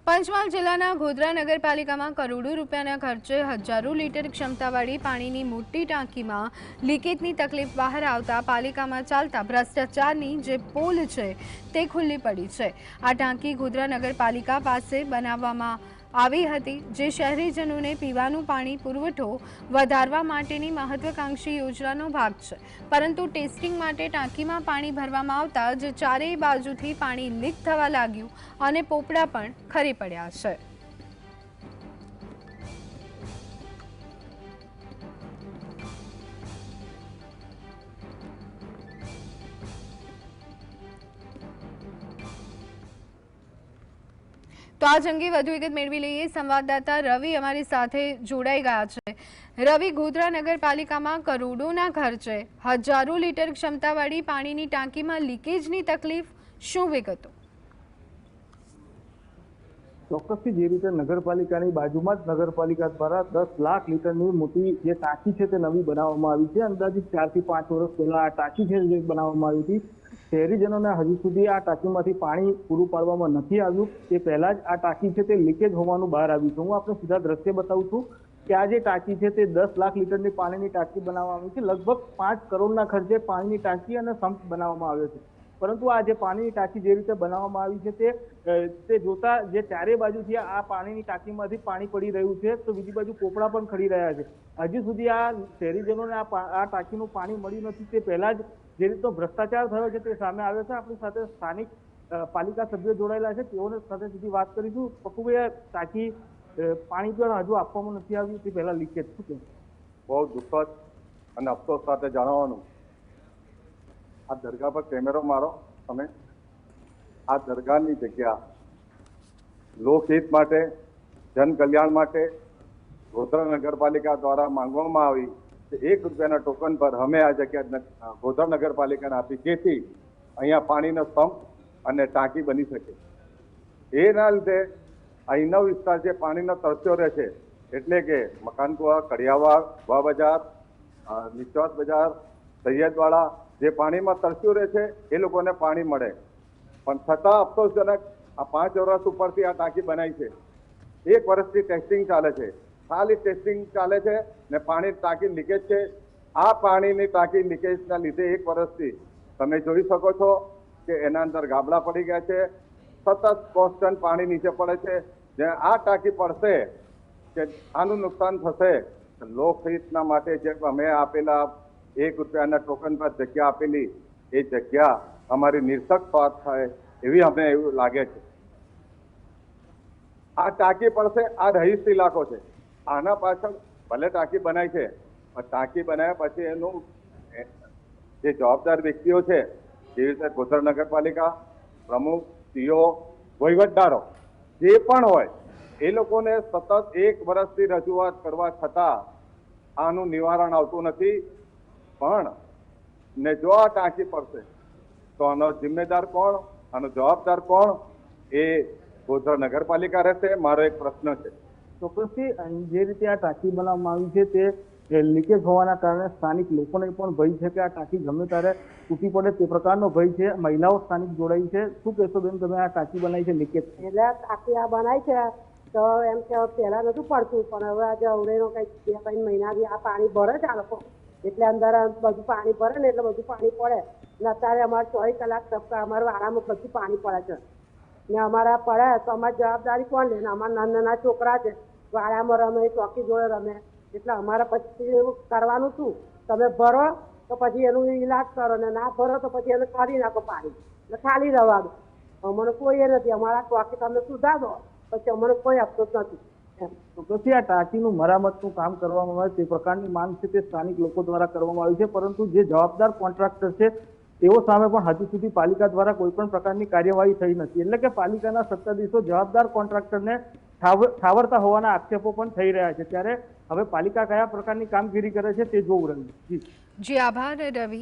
પંચમહાલ જિલ્લાના ગોધરા નગરપાલિકામાં કરોડો રૂપિયાના ખર્ચે હજારો લીટર ક્ષમતાવાળી પાણીની મોટી ટાંકીમાં લીકેજની તકલીફ બહાર આવતા પાલિકામાં ચાલતા ભ્રષ્ટાચારની જે પોલ છે તે ખુલ્લી પડી છે। આ ટાંકી ગોધરા નગરપાલિકા પાસે બનાવવામાં આવી હતી, જે શહેરીજનોને પીવાનું પાણી પુરવઠો વધારવા માટેની મહત્વાકાંક્ષી યોજનાનો ભાગ છે। પરંતુ ટેસ્ટિંગ માટે ટાંકીમાં પાણી ભરવામાં આવતા જ ચારેય બાજુથી પાણી લીક થવા લાગ્યું અને પોપડા પણ ખરી પડ્યા છે। तो आज अंगे વધુ વિગત મેળવી લઈએ। સંવાદદાતા રવિ અમારી સાથે જોડાઈ ગયા છે। રવિ, ગોધરા નગરપાલિકામાં કરોડોના ખર્ચે હજારો લીટર ક્ષમતાવાળી પાણીની ટાંકીમાં લીકેજની તકલીફ, શું વિગતો? ચોક્કસથી જે રીતે નગરપાલિકાની બાજુમાં જ નગરપાલિકા દ્વારા 10 લાખ લીટરની મોટી જે ટાંકી છે તે નવી બનાવવામાં આવી છે। અંદાજિત 4 થી 5 વર્ષ પહેલા આ ટાંકી છે જે બનાવવામાં આવી હતી। શહેરીજનોને હજુ સુધી આ ટાંકીમાંથી પાણી પૂરું પાડવામાં નથી આવ્યું। તે પહેલા જ આ ટાંકી છે તે લીકેજ હોવાનું બહાર આવ્યું છે। હું આપને સીધા દ્રશ્ય બતાવું છું કે આ જે ટાંકી છે તે 10 લાખ લીટરની પાણીની ટાંકી બનાવવામાં આવી છે। લગભગ 5 કરોડના ખર્ચે પાણીની ટાંકી અને સંપ બનાવવામાં આવ્યો છે। પરંતુ આ જે પાણીની ટાંકી જે રીતે બનાવવામાં આવી છે તે જોતા જે ચારે બાજુથી આ પાણીની ટાંકીમાંથી પાણી પડી રહ્યું છે, તો બીજી બાજુ પોપડા પણ ખરી રહ્યા છે। હજી સુધી આ શહેરીજનોને આ ટાંકીનું પાણી મળ્યું નથી। તે પહેલા જ જે રીતનો ભ્રષ્ટાચાર થયો છે તે સામે આવ્યો છે। આપણી સાથે સ્થાનિક પાલિકા સભ્યો જોડાયેલા છે, તેઓને સાથે સીધી વાત કરીશું। પપ્પુભાઈ, ટાંકી પાણી પણ હજુ આપવામાં નથી આવ્યું, તે પહેલા લીકેજ શું છે? બહુ દુઃખદ અને અફસોસ સાથે જણાવવાનું, આ દરગાહ પર કેમેરો મારો તમે। આ દરગાહની જગ્યા લોકહિત માટે, જન કલ્યાણ માટે ગોધરા નગરપાલિકા દ્વારા માંગવામાં આવી ₹1 રૂપિયાના ટોકન પર અમે આ જગ્યા ગોધરા નગરપાલિકાને આપી, જેથી અહીંયા પાણીનો સંપ અને ટાંકી બની શકે। એના લીધે અહીંનો વિસ્તાર જે પાણીનો તરસ્યો રહે છે, એટલે કે મકાનકુવા, કડિયાવાડ, વા બજાર, નિશ્વાસ બજાર, સૈયદવાડા, જે પાણીમાં તરસ્યું રહે છે એ લોકોને પાણી મળે। પણ છતાં અફસોસજનક આ 5 વર્ષ ઉપરથી આ ટાંકી બનાવી છે। 1 વર્ષથી ટેસ્ટિંગ ચાલે છે, ખાલી ટેસ્ટિંગ ચાલે છે ને પાણી ટાંકી લીકેજ છે। આ પાણીની ટાંકી લીકેજના લીધે 1 વર્ષથી તમે જોઈ શકો છો કે એના અંદર ગાબડા પડી ગયા છે, સતત કોન્સ્ટન્ટ પાણી નીચે પડે છે। જે આ ટાંકી પડશે કે આનું નુકસાન થશે, લોકહિતના માટે જે અમે આપેલા ₹1 રૂપિયાના ટોકન પર જગ્યા આપેલી, એ જગ્યા અમારી નિર્થક સ્વાર્થ થાય એવી અમને એવું લાગે છે। આ ટાંકી પડશે, આ રહીશ ઇલાકો છે, આના પાછળ ભલે ટાંકી બનાવી છે, પણ ટાંકી બનાવ્યા પછી એનું જે જવાબદાર વ્યક્તિઓ છે, જેવી રીતે ગોધરા નગરપાલિકા પ્રમુખ, સીઓ, વહીવટદારો જે પણ હોય, એ લોકોને સતત 1 વર્ષથી રજૂઆત કરવા છતાં આનું નિવારણ આવતું નથી। પણ ને જો આ ટાંકી પડશે તો આનો જિમ્મેદાર કોણ, આનો જવાબદાર કોણ, એ ગોધરા નગરપાલિકા રહેશે। મારો એક પ્રશ્ન છે। ચોક્કસથી જે રીતે આ ટાંકી બનાવવામાં આવી છે તે લીકેજ હોવાના કારણે સ્થાનિક લોકોને પણ ભય છે કે આ ટાંકી ગમે ત્યારે તૂટી પડે, તે પ્રકારનો ભય છે। મહિલાઓ સ્થાનિક જોડાઈ છે। શું કહેશો બેન, તમે આ ટાંકી બનાવી છે લીકેજ? એટલે ટાંકી આ બનાવી છે તો એમ કે પહેલા નતું પડતું, પણ હવે આજે અવડેનો કંઈક 2-3 મહિનાથી આ પાણી ભરે છે આ લોકો, એટલે અંદર બધું પાણી ભરે ને એટલે બધું પાણી પડે ને અત્યારે અમારે 24 કલાક ટપકા અમારા વાડામાં બધું પાણી પડે છે ને અમારા પડે તો અમારી જવાબદારી કોણ લે? ને અમારા નાના છોકરા છે, વાડામાં રમે, ચોકી જોડે રમે, એટલે અમારે પછી એવું કરવાનું શું? તમે ભરો તો પછી એનું ઈલાજ કરો ને ના ભરો તો પછી એને કાઢી નાખો પાણી ને ખાલી રહેવા દો। અમને કોઈ એ નથી, અમારા ચોકી તમે સુધાર દો, પછી અમને કોઈ અફસોસ નથી। તો પછી આ ટાંકીનું મરામતનું કામ કરવામાં આવે તે પ્રકારની માંગ છે તે સ્થાનિક લોકો દ્વારા કરવામાં આવી છે, પરંતુ જે જવાબદાર કોન્ટ્રાક્ટર છે તેઓ સામે પણ હજુ સુધી પાલિકા દ્વારા કોઈ પણ પ્રકારની કાર્યવાહી થઈ નથી। એટલે કે પાલિકાના સત્તાધીશો જવાબદાર કોન્ટ્રાક્ટરને ઠાવરતા હોવાના આક્ષેપો પણ થઈ રહ્યા છે। ત્યારે હવે પાલિકા કયા પ્રકારની કામગીરી કરે છે તે જોવું રહ્યું। જી, આભાર રવિ।